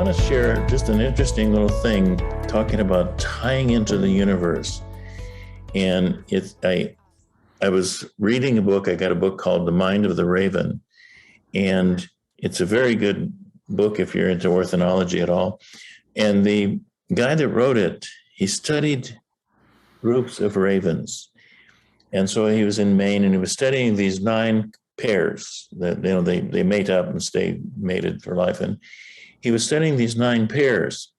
want to share just an interesting little thing talking about tying into the universe. And I was reading a book. I got a book called The Mind of the Raven. And it's a very good book if you're into ornithology at all. And the guy that wrote it, he studied groups of ravens. And so he was in Maine and he was studying these 9 pairs that, they mate up and stay mated for life. And he was studying these 9 pairs.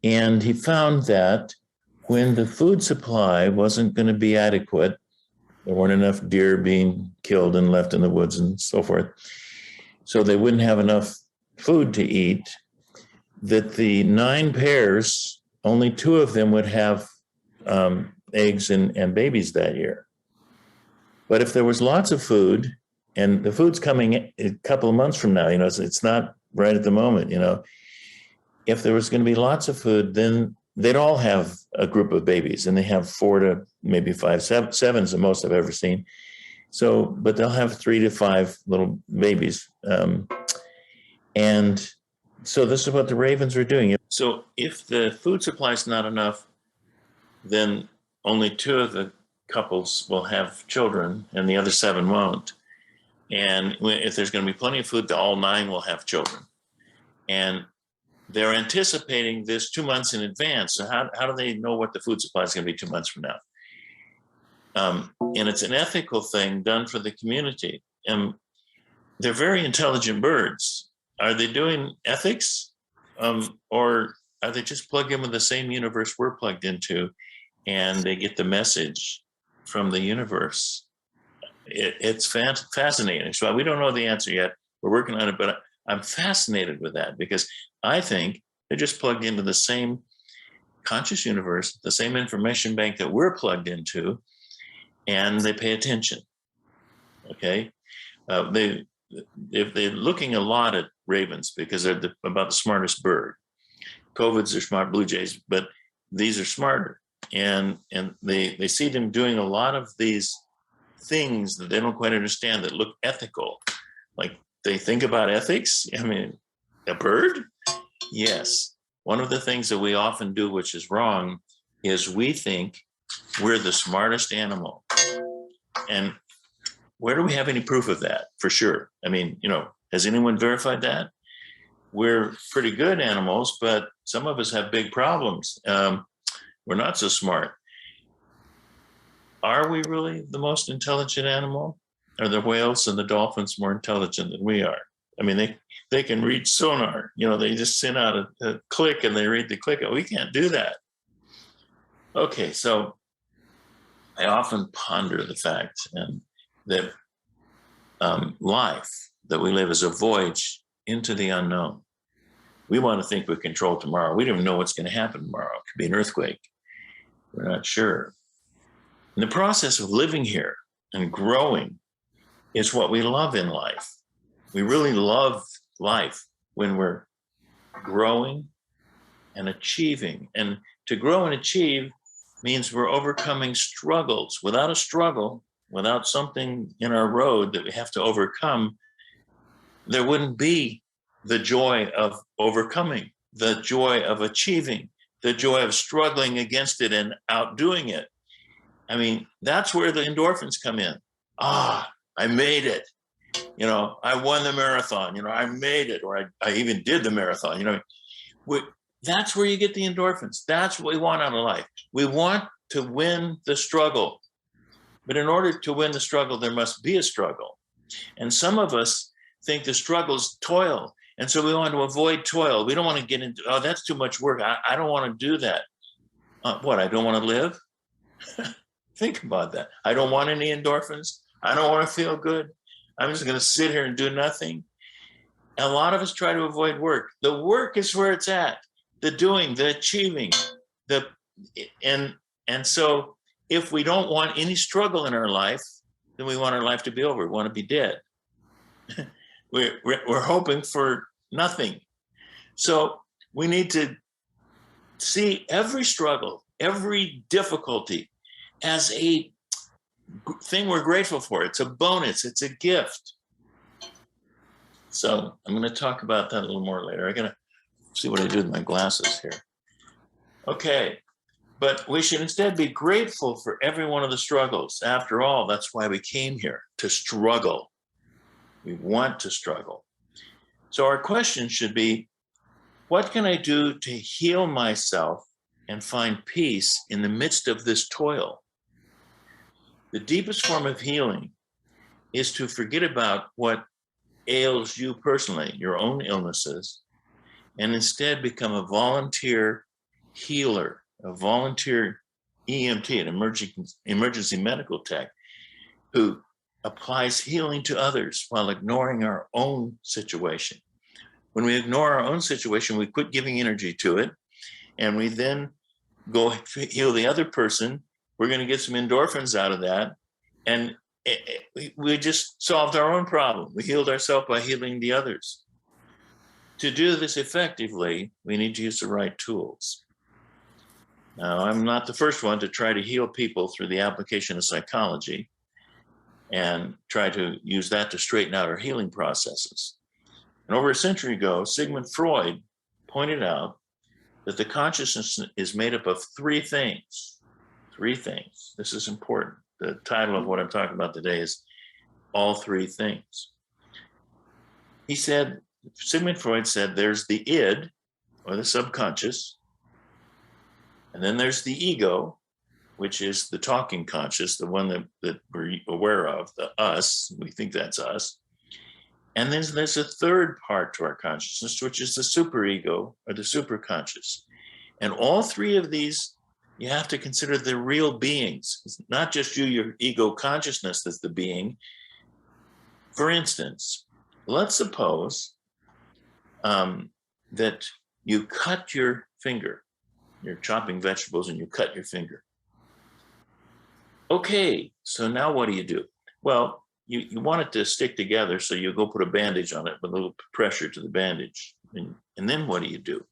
And he found that when the food supply wasn't going to be adequate, there weren't enough deer being killed and left in the woods and so forth, so they wouldn't have enough food to eat, that the 9 pairs, only 2 of them would have eggs and babies that year. But if there was lots of food, and the food's coming a couple of months from now, it's not right at the moment, if there was going to be lots of food, then they'd all have a group of babies, and they have 4 to maybe 5, 7's the most I've ever seen. So, but they'll have 3 to 5 little babies. And so this is what the ravens are doing. So if the food supply is not enough, then only 2 of the couples will have children and the other 7 won't. And if there's going to be plenty of food, all 9 will have children. And they're anticipating this 2 months in advance. So how do they know what the food supply is going to be 2 months from now? And it's an ethical thing done for the community. And they're very intelligent birds. Are they doing ethics? Or are they just plugged in with the same universe we're plugged into, and they get the message from the universe? It's fascinating. So we don't know the answer yet. We're working on it, but I'm fascinated with that because I think they're just plugged into the same conscious universe, the same information bank that we're plugged into, and they pay attention. Okay, they're looking a lot at ravens because they're about the smartest bird. Covids are smart, blue jays, but these are smarter, and they see them doing a lot of these things that they don't quite understand that look ethical. Like they think about ethics. I mean, a bird? Yes. One of the things that we often do, which is wrong, is we think we're the smartest animal. And where do we have any proof of that? For sure. I mean, has anyone verified that? We're pretty good animals, but some of us have big problems. We're not so smart. Are we really the most intelligent animal? Are the whales and the dolphins more intelligent than we are? I mean, they can read sonar. They just send out a click and they read the click. We can't do that. Okay, so I often ponder the fact that life that we live is a voyage into the unknown. We want to think we control tomorrow. We don't even know what's going to happen tomorrow. It could be an earthquake. We're not sure. And the process of living here and growing is what we love in life. We really love life when we're growing and achieving. And to grow and achieve means we're overcoming struggles. Without a struggle, without something in our road that we have to overcome, there wouldn't be the joy of overcoming, the joy of achieving, the joy of struggling against it and outdoing it. I mean, that's where the endorphins come in. I made it. I won the marathon. I made it, or I even did the marathon. That's where you get the endorphins. That's what we want out of life. We want to win the struggle. But in order to win the struggle, there must be a struggle. And some of us think the struggle is toil. And so we want to avoid toil. We don't want to get into, that's too much work. I don't want to do that. I don't want to live? Think about that. I don't want any endorphins. I don't want to feel good. I'm just going to sit here and do nothing. A lot of us try to avoid work. The work is where it's at. The doing, the achieving, and so if we don't want any struggle in our life, then we want our life to be over. We want to be dead. We're hoping for nothing. So we need to see every struggle, every difficulty as a thing we're grateful for. It's a bonus. It's a gift. So I'm going to talk about that a little more later. I'm going to See what I do with my glasses here. Okay. But we should instead be grateful for every one of the struggles. After all, that's why we came here, to struggle. We want to struggle. So our question should be, what can I do to heal myself and find peace in the midst of this toil? The deepest form of healing is to forget about what ails you personally, your own illnesses, and instead become a volunteer healer, a volunteer EMT, an emergency medical tech, who applies healing to others while ignoring our own situation. When we ignore our own situation, we quit giving energy to it, and we then go heal the other person. We're going to get some endorphins out of that, and we just solved our own problem. We healed ourselves by healing the others. To do this effectively, we need to use the right tools. Now, I'm not the first one to try to heal people through the application of psychology and try to use that to straighten out our healing processes. And over a century ago, Sigmund Freud pointed out that the consciousness is made up of three things. Three things. This is important. The title of what I'm talking about today is All Three Things. He said, Sigmund Freud said, there's the id, or the subconscious, and then there's the ego, which is the talking conscious, the one that we're aware of, the us, we think that's us. And then there's a third part to our consciousness, which is the superego, or the superconscious. And all three of these, you have to consider the real beings. It's not just you, your ego consciousness that's the being. For instance, let's suppose that you cut your finger. You're chopping vegetables and you cut your finger. Okay, so now what do? Well, you want it to stick together, so you go put a bandage on it with a little pressure to the bandage. And then what do?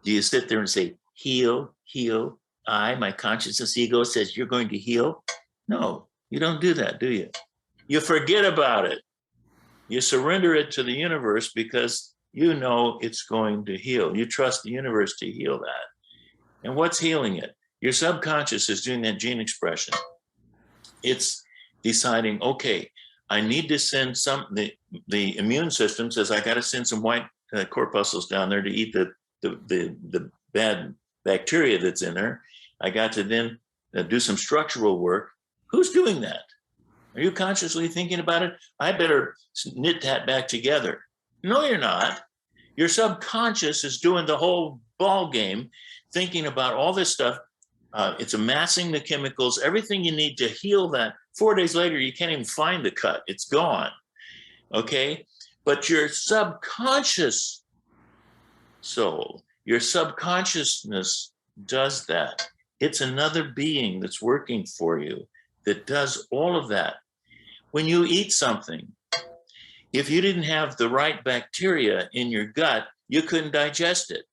Do you sit there and say, heal, heal, my consciousness ego says you're going to heal? No, you don't do that, do you? You forget about it. You surrender it to the universe because you know it's going to heal. You trust the universe to heal that. And what's healing it? Your subconscious is doing that gene expression. It's deciding, okay, I need to send the immune system says I got to send some white corpuscles down there to eat the bad bacteria that's in there. I got to then do some structural work. Who's doing that? Are you consciously thinking about it? I better knit that back together. No, you're not. Your subconscious is doing the whole ball game, thinking about all this stuff. It's amassing the chemicals, everything you need to heal that. 4 days later, you can't even find the cut. It's gone. Okay? But your subconscious soul, your subconsciousness does that. It's another being that's working for you that does all of that. When you eat something, if you didn't have the right bacteria in your gut, you couldn't digest it.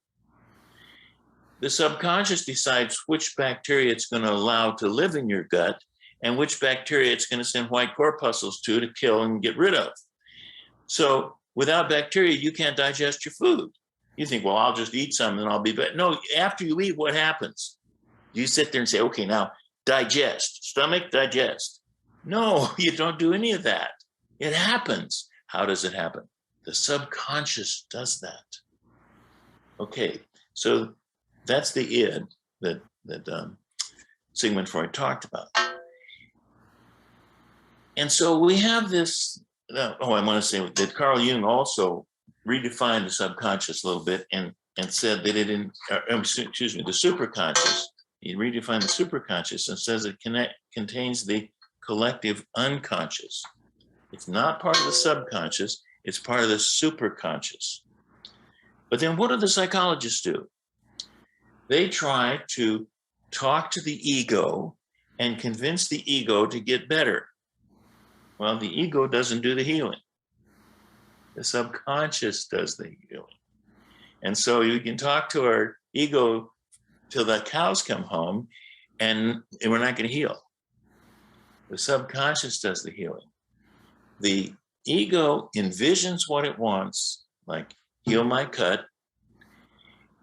The subconscious decides which bacteria it's going to allow to live in your gut and which bacteria it's going to send white corpuscles to kill and get rid of. So without bacteria, you can't digest your food. You think, well, I'll just eat some and I'll be better. No, after you eat, what happens? You sit there and say, okay, now digest, stomach, digest. No, you don't do any of that. It happens. How does it happen? The subconscious does that. Okay, so that's the id that Sigmund Freud talked about. And so we have this, I want to say that Carl Jung also redefined the subconscious a little bit and said that the superconscious, he redefined the superconscious and says it contains the collective unconscious. It's not part of the subconscious, it's part of the superconscious. But then what do the psychologists do? They try to talk to the ego and convince the ego to get better. Well, the ego doesn't do the healing. The subconscious does the healing. And so you can talk to our ego till the cows come home, and we're not going to heal. The subconscious does the healing. The ego envisions what it wants, like heal my cut,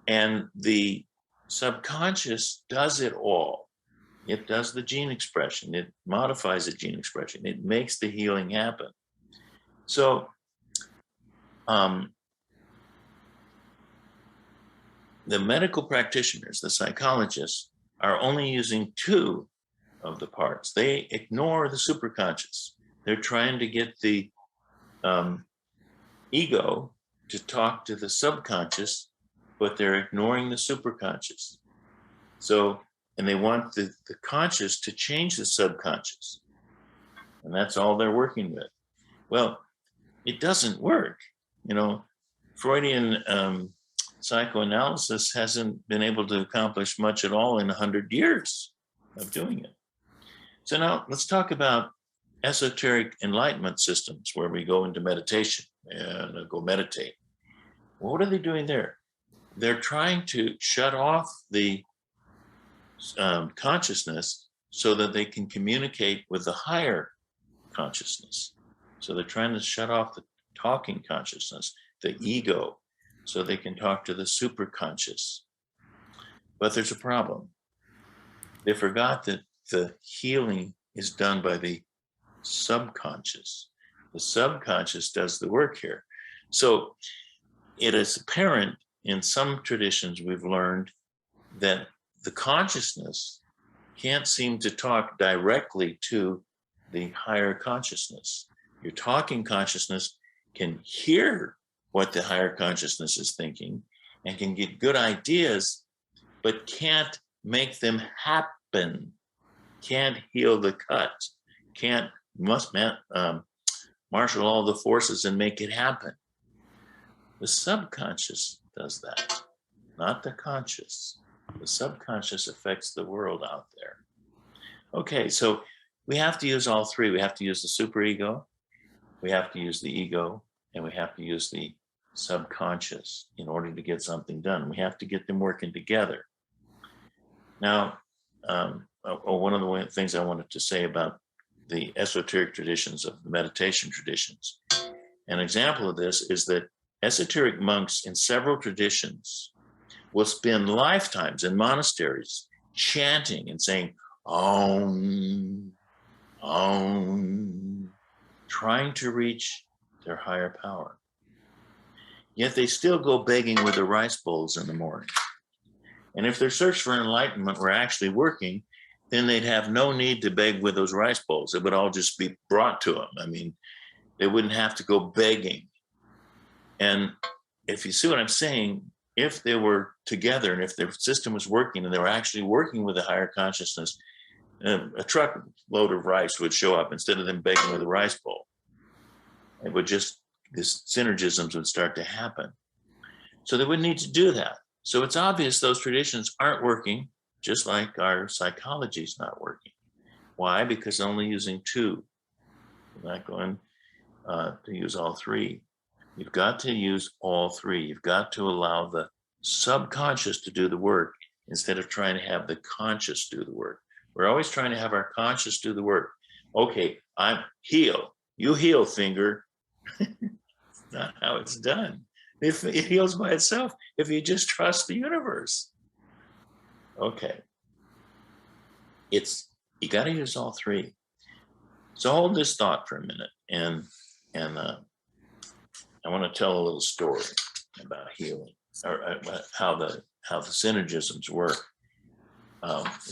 And the subconscious does it all. It does the gene expression. It modifies the gene expression. It makes the healing happen. So the medical practitioners, the psychologists, are only using two of the parts. They ignore the superconscious. They're trying to get the ego to talk to the subconscious, but they're ignoring the superconscious. So, and they want the conscious to change the subconscious. And that's all they're working with. Well, it doesn't work. You know, Freudian psychoanalysis hasn't been able to accomplish much at all in 100 years of doing it. So now let's talk about esoteric enlightenment systems where we go into meditation and go meditate. What are they doing there? They're trying to shut off the consciousness so that they can communicate with the higher consciousness. So they're trying to shut off the talking consciousness, the ego, so they can talk to the superconscious. But there's a problem. They forgot that the healing is done by the subconscious. The subconscious does the work here. So it is apparent in some traditions we've learned that the consciousness can't seem to talk directly to the higher consciousness. Your talking consciousness can hear what the higher consciousness is thinking and can get good ideas, but can't make them happen, can't heal the cut, must marshal all the forces and make it happen. The subconscious does that, not the conscious. The subconscious affects the world out there. Okay, so we have to use all three. We have to use the superego, we have to use the ego, and we have to use the subconscious in order to get something done. We have to get them working together. Now, one of the things I wanted to say about the esoteric traditions of the meditation traditions, an example of this is that esoteric monks in several traditions will spend lifetimes in monasteries chanting and saying, Om, Om, trying to reach their higher power. Yet they still go begging with the rice bowls in the morning. And if their search for enlightenment were actually working, then they'd have no need to beg with those rice bowls. It would all just be brought to them. I mean, they wouldn't have to go begging. And if you see what I'm saying, if they were together and if their system was working and they were actually working with a higher consciousness, a truckload of rice would show up instead of them begging with a rice bowl. It would just, these synergisms would start to happen. So they wouldn't need to do that. So it's obvious those traditions aren't working, just like our psychology is not working. Why? Because only using two. You're not going to use all three. You've got to use all three. You've got to allow the subconscious to do the work instead of trying to have the conscious do the work. We're always trying to have our conscious do the work. Okay, I'm heal. You heal, finger. It's not how it's done. If it heals by itself, if you just trust the universe. Okay. You got to use all three. So hold this thought for a minute, and I want to tell a little story about healing, or how the synergisms work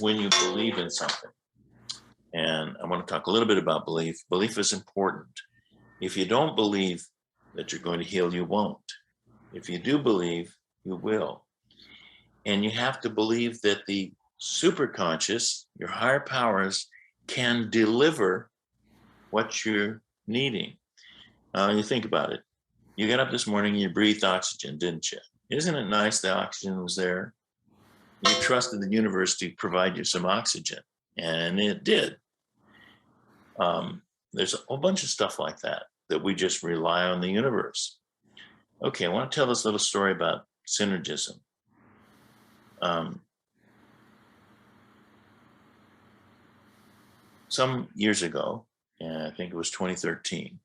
when you believe in something. And I want to talk a little bit about belief. Belief is important. If you don't believe that you're going to heal, you won't. If you do believe, you will. And you have to believe that the superconscious, your higher powers, can deliver what you're needing. You think about it. You got up this morning and you breathed oxygen, didn't you? Isn't it nice the oxygen was there? You trusted the universe to provide you some oxygen, and it did. There's a whole bunch of stuff like that we just rely on the universe. Okay, I want to tell this little story about synergism. Some years ago, and I think it was 2013,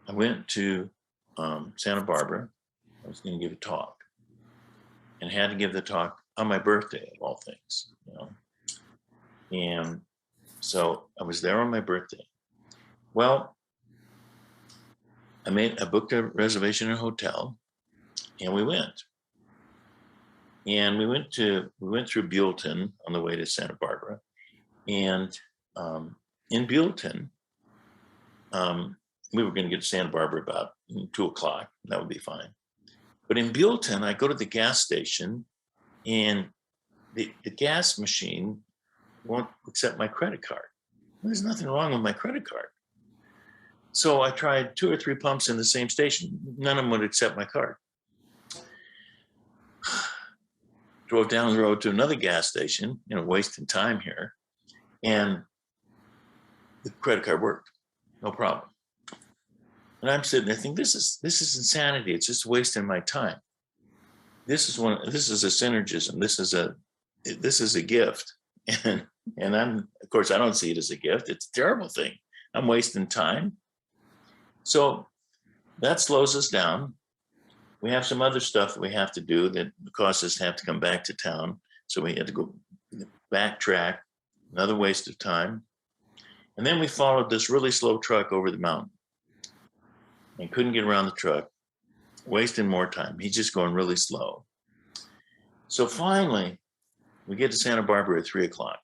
I went to Santa Barbara. I was going to give a talk. and had to give the talk on my birthday of all things, And so I was there on my birthday. Well, I booked a reservation in a hotel, and we went. And we went through Buellton on the way to Santa Barbara. And in Buellton, we were going to get to Santa Barbara about 2:00. That would be fine. But in Buellton, I go to the gas station, and the gas machine won't accept my credit card. There's nothing wrong with my credit card. So I tried 2 or 3 pumps in the same station. None of them would accept my card. Drove down the road to another gas station, wasting time here. And the credit card worked, no problem. And I'm sitting there thinking, this is insanity. It's just wasting my time. This is a synergism. This is a gift. And of course, I don't see it as a gift. It's a terrible thing. I'm wasting time. So that slows us down. We have some other stuff that we have to do that causes us to have to come back to town. So we had to go backtrack, another waste of time. And then we followed this really slow truck over the mountain and couldn't get around the truck, wasting more time. He's just going really slow. So finally, we get to Santa Barbara at 3:00.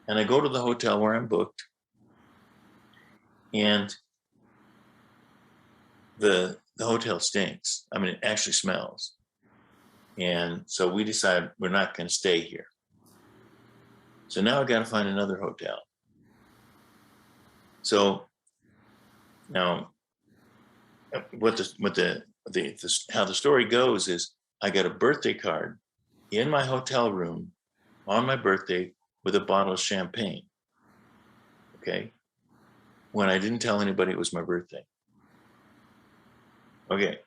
And I go to the hotel where I'm booked. And the hotel stinks. I mean, it actually smells. And so we decided we're not going to stay here. So now I got to find another hotel. So now how the story goes is I got a birthday card in my hotel room on my birthday with a bottle of champagne. Okay. When I didn't tell anybody it was my birthday. Okay.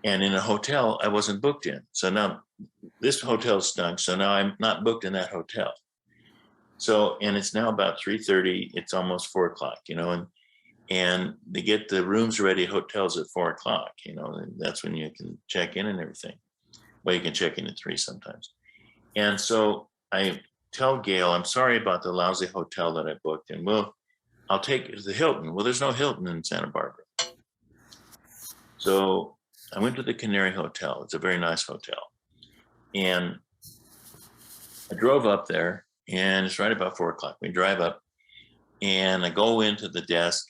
And in a hotel I wasn't booked in. So now this hotel stunk. So now I'm not booked in that hotel. So, and it's now about 3:30. It's almost 4:00, and they get the rooms ready at hotels at 4:00, and that's when you can check in and everything. Well, you can check in at 3 sometimes. And so I tell Gail, I'm sorry about the lousy hotel that I booked. And I'll take it to the Hilton. Well, there's no Hilton in Santa Barbara. So I went to the Canary Hotel. It's a very nice hotel. And I drove up there, and it's right about 4:00. We drive up, and I go into the desk,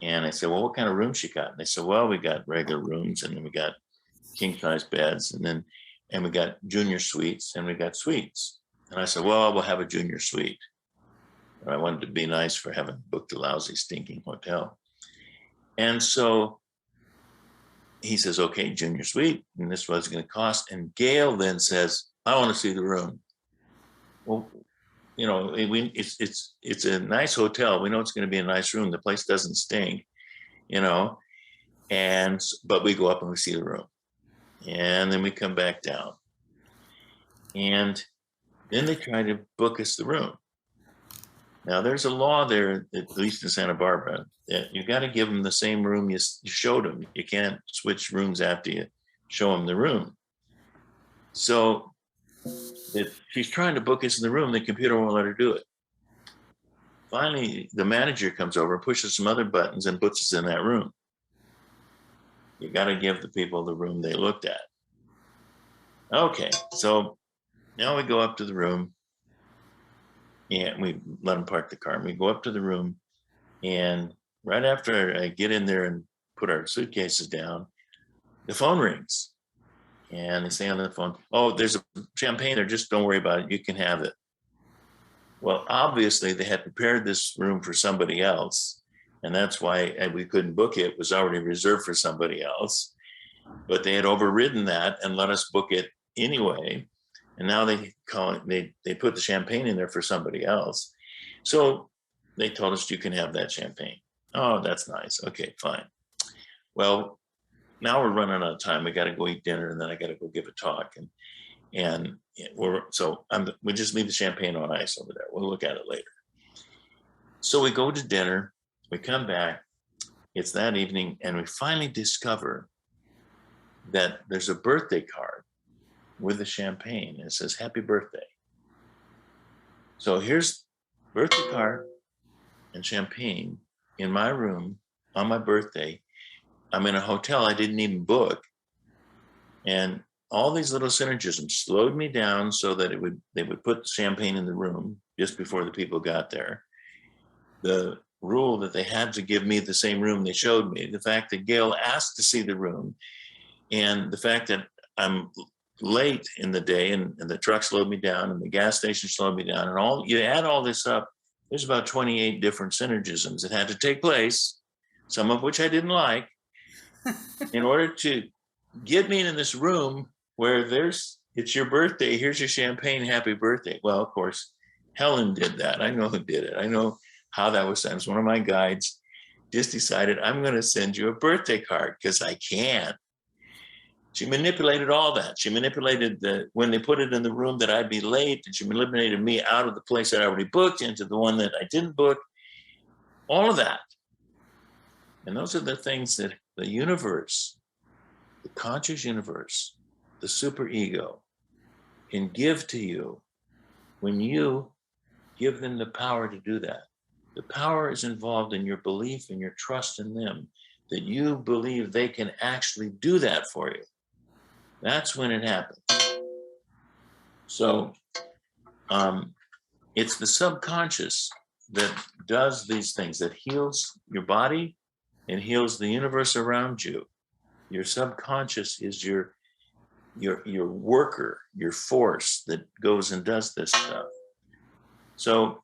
and I said, well, what kind of rooms you got? And they said, well, we got regular rooms, and then we got king size beds, and we got junior suites, and we got suites. And I said, well, we'll have a junior suite. And I wanted to be nice for having booked a lousy, stinking hotel. And so he says, okay, junior suite, and this was going to cost. And Gail then says, I want to see the room. Well, it's a nice hotel. We know it's going to be a nice room. The place doesn't stink, but we go up and we see the room, and then we come back down, and then they try to book us the room. Now there's a law there, at least in Santa Barbara, that you got to give them the same room you showed them. You can't switch rooms after you show them the room. So if she's trying to book us in the room, the computer won't let her do it. Finally, the manager comes over, pushes some other buttons, and puts us in that room. You got to give the people the room they looked at. Okay, so now we go up to the room, and we let them park the car. And we go up to the room, and right after I get in there and put our suitcases down, the phone rings. And they say on the phone, oh, there's a champagne there. Just don't worry about it. You can have it. Well, obviously, they had prepared this room for somebody else. And that's why we couldn't book it. It was already reserved for somebody else. But they had overridden that and let us book it anyway. And now they put the champagne in there for somebody else. So they told us you can have that champagne. Oh, that's nice. Okay, fine. Well, now we're running out of time. We got to go eat dinner, and then I got to go give a talk. And we just leave the champagne on ice over there. We'll look at it later. So we go to dinner. We come back. It's that evening, and we finally discover that there's a birthday card with the champagne. It says, happy birthday. So here's birthday card and champagne in my room on my birthday. I'm in a hotel I didn't even book. And all these little synergisms slowed me down so that they would put the champagne in the room just before the people got there. The rule that they had to give me the same room they showed me, the fact that Gail asked to see the room, and the fact that I'm late in the day and the truck slowed me down and the gas station slowed me down, and all you add all this up, there's about 28 different synergisms that had to take place, some of which I didn't like, in order to get me in this room where it's your birthday, here's your champagne, happy birthday. Well, of course, Helen did that. I know who did it. I know how that was done. It was one of my guides just decided, I'm going to send you a birthday card because I can. She manipulated all that. She manipulated when they put it in the room that I'd be late, and she manipulated me out of the place that I already booked into the one that I didn't book, all of that. And those are the things that the universe, the conscious universe, the superego can give to you when you give them the power to do that. The power is involved in your belief and your trust in them, that you believe they can actually do that for you. That's when it happens. So it's the subconscious that does these things, that heals your body and heals the universe around you. Your subconscious is your worker, your force that goes and does this stuff. So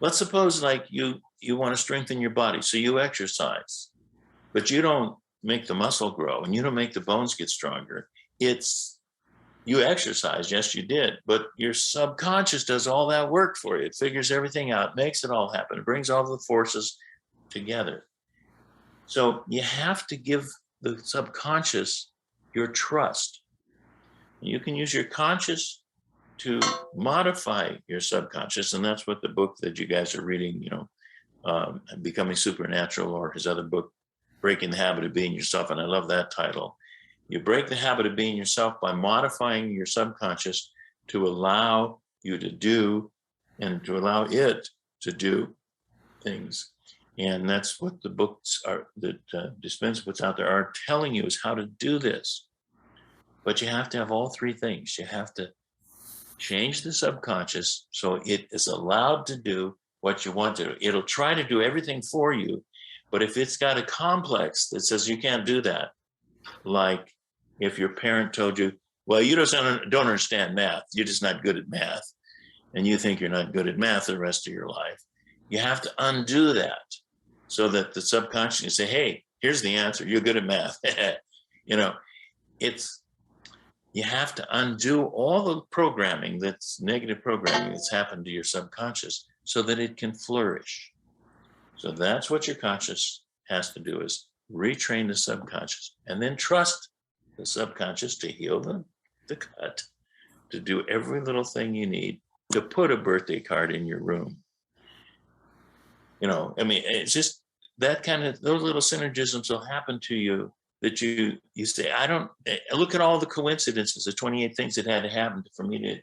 let's suppose like you want to strengthen your body, so you exercise, but you don't make the muscle grow and you don't make the bones get stronger. It's you exercise, yes, you did, but your subconscious does all that work for you. It figures everything out, makes it all happen. It brings all the forces together. So you have to give the subconscious your trust. You can use your conscious to modify your subconscious, and that's what the book that you guys are reading, Becoming Supernatural, or his other book, Breaking the Habit of Being Yourself, and I love that title. You break the habit of being yourself by modifying your subconscious to allow you to do and to allow it to do things. And that's what the books are that Dispenza puts out there are telling you, is how to do this. But you have to have all three things. You have to change the subconscious so it is allowed to do what you want to do. It'll try to do everything for you, but if it's got a complex that says you can't do that, like if your parent told you, well, you just don't understand math, you're just not good at math, and you think you're not good at math the rest of your life, you have to undo that so that the subconscious can say, hey, here's the answer, you're good at math. You have to undo all the programming, that's negative programming that's happened to your subconscious, so that it can flourish. So that's what your conscious has to do, is retrain the subconscious and then trust the subconscious to heal the cut, to do every little thing you need to put a birthday card in your room. It's just that those little synergisms will happen to you that you say, look at all the coincidences, the 28 things that had to happen for me to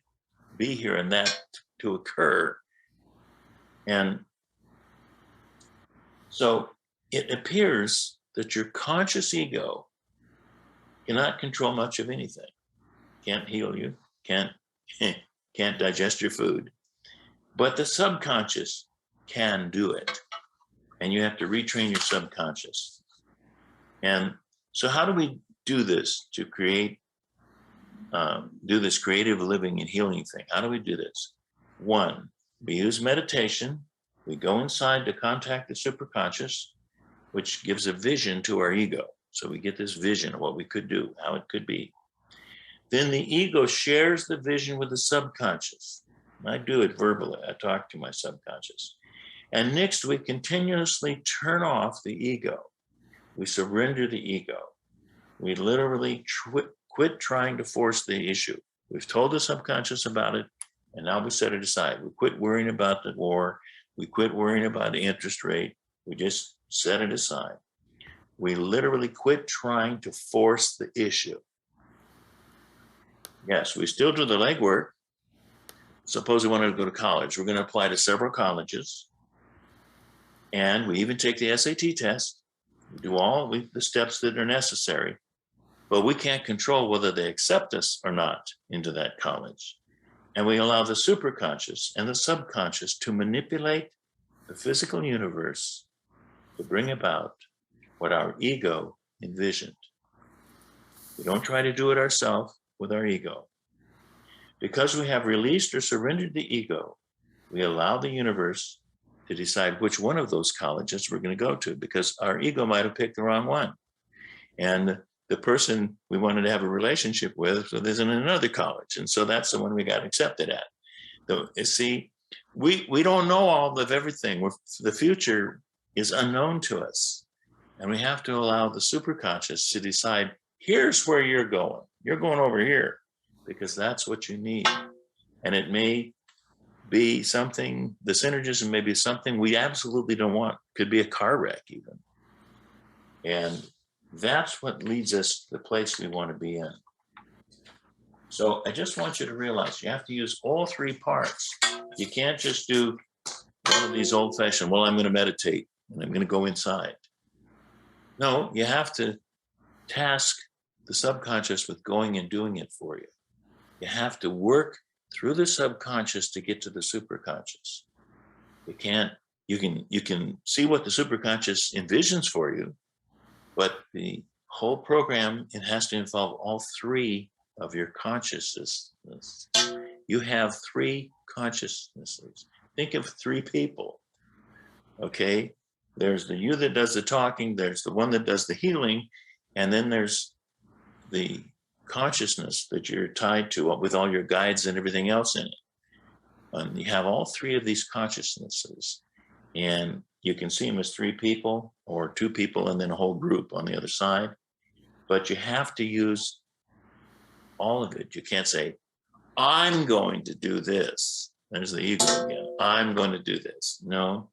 be here and that to occur. And so it appears that your conscious ego cannot control much of anything, can't heal you, can't digest your food, but the subconscious can do it. And you have to retrain your subconscious. And so how do we do this to create, do this creative living and healing thing? How do we do this? One, we use meditation. We go inside to contact the superconscious, which gives a vision to our ego. So we get this vision of what we could do, how it could be. Then the ego shares the vision with the subconscious. I do it verbally. I talk to my subconscious. And next, we continuously turn off the ego. We surrender the ego. We literally quit trying to force the issue. We've told the subconscious about it, and now we set it aside. We quit worrying about the war. We quit worrying about the interest rate. We just set it aside. We literally quit trying to force the issue. Yes, we still do the legwork. Suppose we wanted to go to college. We're going to apply to several colleges. And we even take the SAT test. We do all the steps that are necessary. But we can't control whether they accept us or not into that college. And we allow the superconscious and the subconscious to manipulate the physical universe to bring about what our ego envisioned. We don't try to do it ourselves with our ego. Because we have released or surrendered the ego, we allow the universe to decide which one of those colleges we're going to go to, because our ego might have picked the wrong one. And the person we wanted to have a relationship with is in another college. And so that's the one we got accepted at. So, you see, we don't know all of everything. The future is unknown to us. And we have to allow the superconscious to decide, here's where you're going. You're going over here because that's what you need. And it may be something, the synergism may be something we absolutely don't want. Could be a car wreck even. And that's what leads us to the place we want to be in. So I just want you to realize you have to use all three parts. You can't just do one of these old-fashioned, well, I'm going to meditate and I'm going to go inside. No, you have to task the subconscious with going and doing it for you. You have to work through the subconscious to get to the superconscious. You can see what the superconscious envisions for you, but the whole program, it has to involve all three of your consciousness. You have three consciousnesses. Think of three people. Okay, there's the you that does the talking, there's the one that does the healing, and then there's the consciousness that you're tied to with all your guides and everything else in it. And you have all three of these consciousnesses, and you can see them as three people or two people and then a whole group on the other side. But you have to use all of it. You can't say, I'm going to do this. There's the ego again. I'm going to do this. No,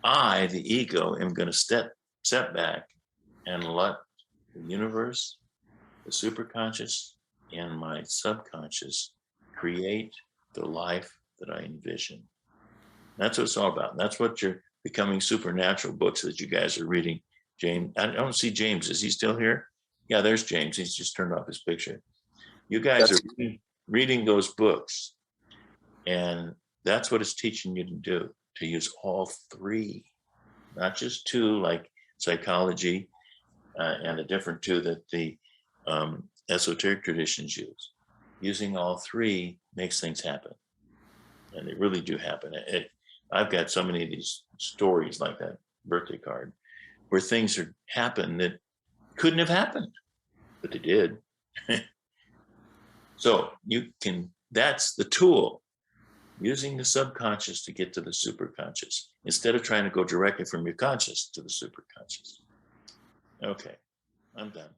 I, the ego, am going to step back and let the universe, the superconscious, and my subconscious create the life that I envision. That's what it's all about. And that's what your Becoming Supernatural books that you guys are reading. James, I don't see James. Is he still here? Yeah, there's James. He's just turned off his picture. You guys are reading those books, and that's what it's teaching you to do, to use all three, not just two like psychology and the different two that the esoteric traditions use. Using all three makes things happen, and they really do happen. I've got so many of these stories like that birthday card where things happen that couldn't have happened, but they did. So that's the tool, using the subconscious to get to the superconscious instead of trying to go directly from your conscious to the superconscious. Okay, I'm done.